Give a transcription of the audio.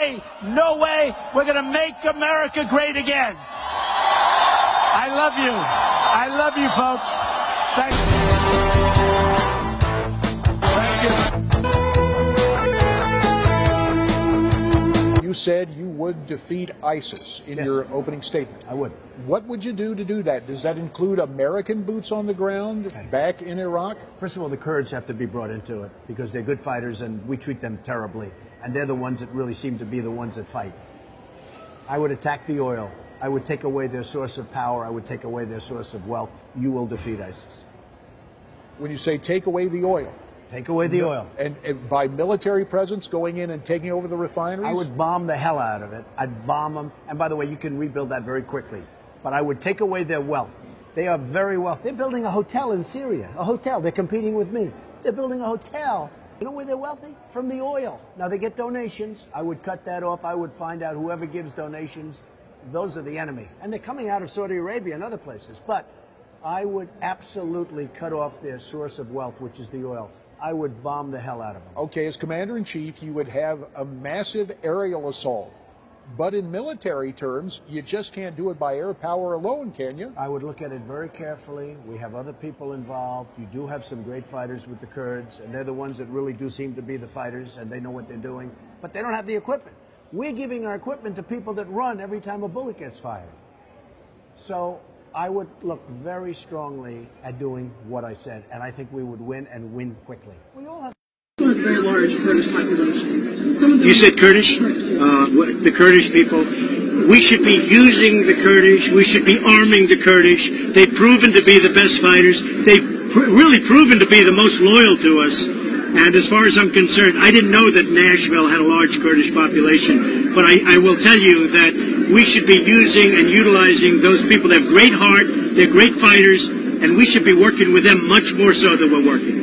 way, no way, we're going to make America great again. I love you. I love you, folks. Thank you. You said you would defeat ISIS in your opening statement. I would. What would you do to do that? Does that include American boots on the ground back in Iraq? First of all, the Kurds have to be brought into it because they're good fighters and we treat them terribly. And they're the ones that really seem to be the ones that fight. I would attack the oil. I would take away their source of power. I would take away their source of wealth. You will defeat ISIS. When you say take away the oil? Take away the oil. And by military presence going in and taking over the refineries? I would bomb the hell out of it. I'd bomb them. And by the way, you can rebuild that very quickly. But I would take away their wealth. They are very wealthy. They're building a hotel in Syria. A hotel. They're competing with me. They're building a hotel. You know where they're wealthy? From the oil. Now, they get donations. I would cut that off. I would find out whoever gives donations. Those are the enemy. And they're coming out of Saudi Arabia and other places. But I would absolutely cut off their source of wealth, which is the oil. I would bomb the hell out of them. Okay, as commander-in-chief, you would have a massive aerial assault. But in military terms, you just can't do it by air power alone, can you? I would look at it very carefully. We have other people involved. You do have some great fighters with the Kurds, and they're the ones that really do seem to be the fighters, and they know what they're doing. But they don't have the equipment. We're giving our equipment to people that run every time a bullet gets fired. So I would look very strongly at doing what I said, and I think we would win and win quickly. We all have a very large Kurdish population. You said Kurdish? The Kurdish people. We should be using the Kurdish. We should be arming the Kurdish. They've proven to be the best fighters. They've really proven to be the most loyal to us. And as far as I'm concerned, I didn't know that Nashville had a large Kurdish population. But I will tell you that we should be using and utilizing those people. They have great heart. They're great fighters. And we should be working with them much more so than we're working.